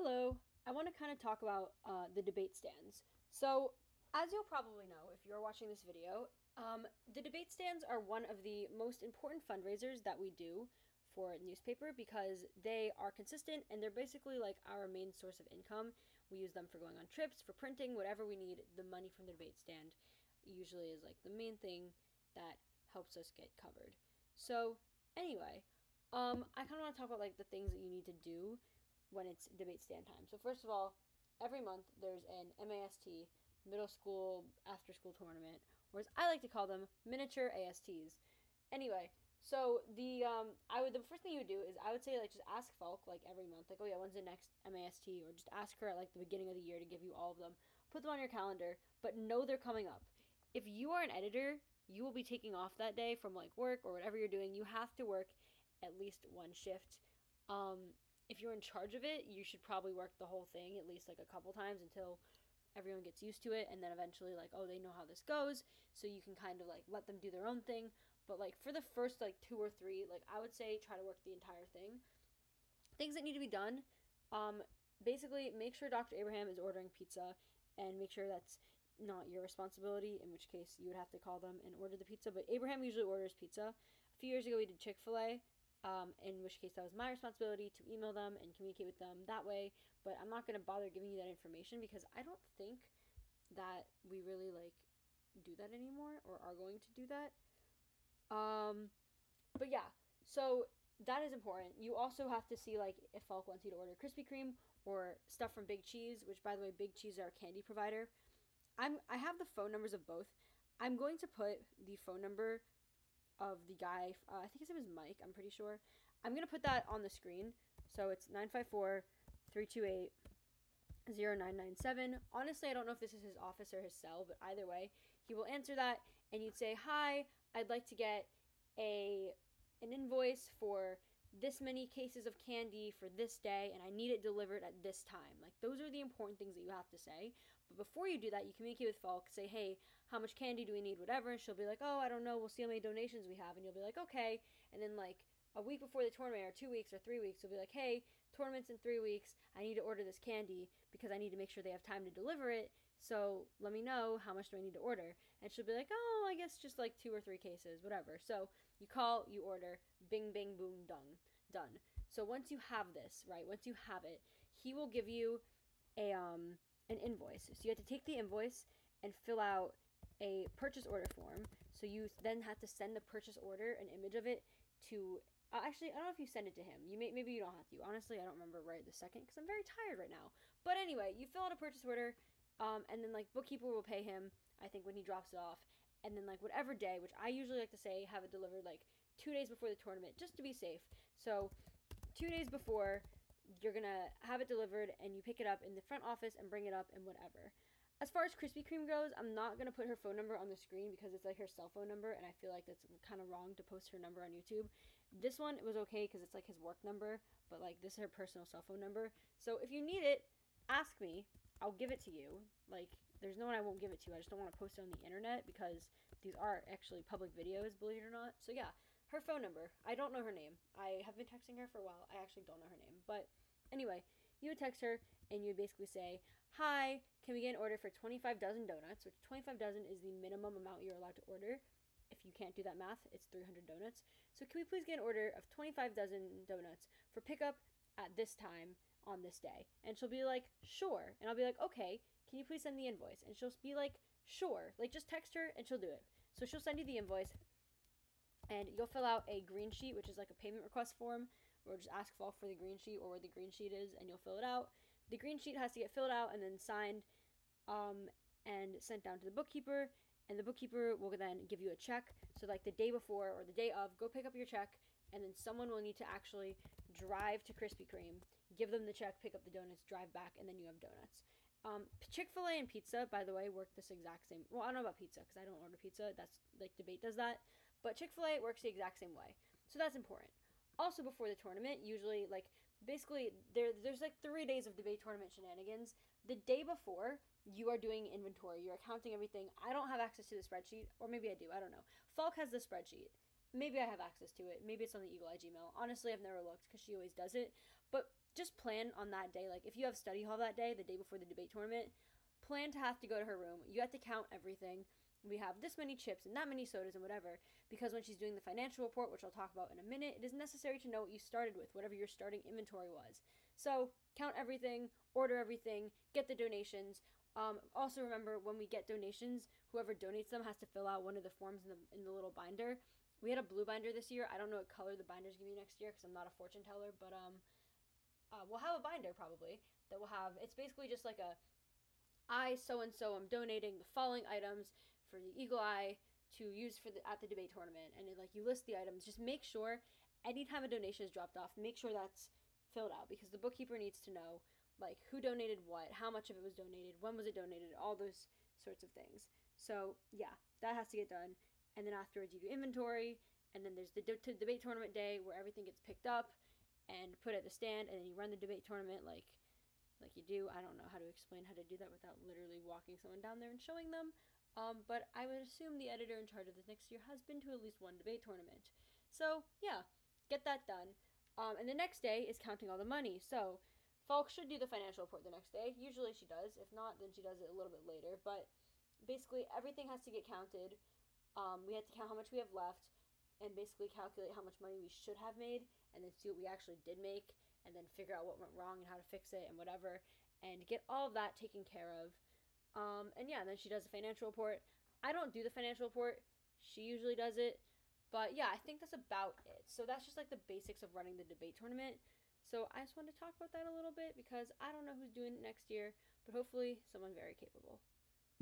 Hello. I want to kind of talk about the debate stands. So, as you'll probably know if you're watching this video, the debate stands are one of the most important fundraisers that we do for a newspaper because they are consistent and they're basically like our main source of income. We use them for going on trips, for printing, whatever we need. The money from the debate stand usually is like the main thing that helps us get covered. So, anyway, I kind of want to talk about like the things that you need to do when it's debate stand time. So first of all, every month there's an MAST, middle school after school tournament, or as I like to call them, miniature ASTs. Anyway, so the first thing you would do is I would say like just ask Falk like every month, like, oh yeah, when's the next MAST, or just ask her at like the beginning of the year to give you all of them. Put them on your calendar, but know they're coming up. If you are an editor, you will be taking off that day from like work or whatever you're doing. You have to work at least one shift. If you're in charge of it, you should probably work the whole thing at least like a couple times until everyone gets used to it, and then eventually like, oh, they know how this goes, so you can kind of like let them do their own thing. But like for the first like two or three, like I would say try to work the entire thing. Things that need to be done, basically make sure Dr. Abraham is ordering pizza, and make sure that's not your responsibility, in which case you would have to call them and order the pizza. But Abraham usually orders pizza. A few years ago we did Chick-fil-A, in which case that was my responsibility to email them and communicate with them that way. But I'm not going to bother giving you that information because I don't think that we really like do that anymore or are going to do that. But yeah, so that is important. You also have to see like if Falk wants you to order Krispy Kreme or stuff from Big Cheese, which by the way, Big Cheese are a candy provider. I have the phone numbers of both. I'm going to put the phone number of the guy, I think his name is Mike, I'm pretty sure. I'm going to put that on the screen. So it's 954-328-0997. Honestly, I don't know if this is his office or his cell, but either way, he will answer that, and you'd say, hi, I'd like to get an invoice for this many cases of candy for this day, and I need it delivered at this time. Like, those are the important things that you have to say. But before you do that, you communicate with Falk, say, hey, how much candy do we need, whatever, and she'll be like, oh, I don't know, we'll see how many donations we have, and you'll be like, okay, and then, like, a week before the tournament, or 2 weeks, or 3 weeks, you'll be like, hey, tournament's in 3 weeks, I need to order this candy, because I need to make sure they have time to deliver it, so let me know, how much do I need to order? And she'll be like, oh, I guess just like 2 or 3 cases, whatever. So you call, you order, bing, bang, boom, done. So once you have this, right, once you have it, he will give you an invoice. So you have to take the invoice and fill out a purchase order form. So you then have to send the purchase order, an image of it, to actually, I don't know if you send it to him. Maybe you don't have to. Honestly, I don't remember right this second because I'm very tired right now. But anyway, you fill out a purchase order, and then like bookkeeper will pay him, I think, when he drops it off. And then like whatever day, which I usually like to say, have it delivered like 2 days before the tournament, just to be safe. So 2 days before, you're gonna have it delivered, and you pick it up in the front office and bring it up and whatever. As far as Krispy Kreme goes, I'm not going to put her phone number on the screen because it's like her cell phone number, and I feel like that's kind of wrong to post her number on YouTube. This one, it was okay because it's like his work number, but like this is her personal cell phone number. So if you need it, ask me. I'll give it to you. Like, there's no one I won't give it to. I just don't want to post it on the internet because these are actually public videos, believe it or not. So yeah, her phone number. I don't know her name. I have been texting her for a while. I actually don't know her name, but anyway, you would text her and you would basically say, hi, can we get an order for 25 dozen donuts, which 25 dozen is the minimum amount you're allowed to order. If you can't do that math, it's 300 donuts. So can we please get an order of 25 dozen donuts for pickup at this time on this day? And she'll be like, sure. And I'll be like, okay, can you please send the invoice? And she'll be like, sure. Like, just text her and she'll do it. So she'll send you the invoice, and you'll fill out a green sheet, which is like a payment request form, or just ask Falk for the green sheet or where the green sheet is, and you'll fill it out. The green sheet has to get filled out and then signed, and sent down to the bookkeeper, and the bookkeeper will then give you a check. So like the day before or the day of, go pick up your check, and then someone will need to actually drive to Krispy Kreme, give them the check, pick up the donuts, drive back, and then you have donuts. Chick-fil-A and pizza, by the way, work this exact same. Well, I don't know about pizza because I don't order pizza. That's like debate does that, but Chick-fil-A works the exact same way. So that's important. Also, before the tournament, usually like basically there's like 3 days of debate tournament shenanigans. The day before, you are doing inventory. You're accounting everything. I don't have access to the spreadsheet, or maybe I do. I don't know. Falk has the spreadsheet. Maybe I have access to it. Maybe it's on the Eagle Eye Gmail. Honestly, I've never looked because she always does it. But just plan on that day. Like, if you have study hall that day, the day before the debate tournament, plan to have to go to her room. You have to count everything. We have this many chips and that many sodas and whatever, because when she's doing the financial report, which I'll talk about in a minute, it is necessary to know what you started with, whatever your starting inventory was. So count everything, order everything, get the donations. Also remember, when we get donations, whoever donates them has to fill out one of the forms in the little binder. We had a blue binder this year. I don't know what color the binder's gonna be next year because I'm not a fortune teller, but we'll have a binder probably that will have. It's basically just like a, I so and so am donating the following items for the Eagle Eye to use at the debate tournament, and it, like, you list the items. Just make sure anytime a donation is dropped off, make sure that's filled out, because the bookkeeper needs to know, like, who donated what, how much of it was donated, when was it donated, all those sorts of things. So yeah, that has to get done. And then afterwards you do inventory, and then there's the debate tournament day where everything gets picked up and put at the stand, and then you run the debate tournament like you do. I don't know how to explain how to do that without literally walking someone down there and showing them. But I would assume the editor in charge of this next year has been to at least one debate tournament. So yeah, get that done. And the next day is counting all the money. So Falk should do the financial report the next day. Usually she does. If not, then she does it a little bit later. But basically everything has to get counted. We have to count how much we have left, and basically calculate how much money we should have made, and then see what we actually did make, and then figure out what went wrong and how to fix it and whatever, and get all of that taken care of. And yeah, and then she does the financial report. I don't do the financial report. She usually does it. But yeah, I think that's about it. So that's just like the basics of running the debate tournament. So I just wanted to talk about that a little bit because I don't know who's doing it next year, but hopefully someone very capable.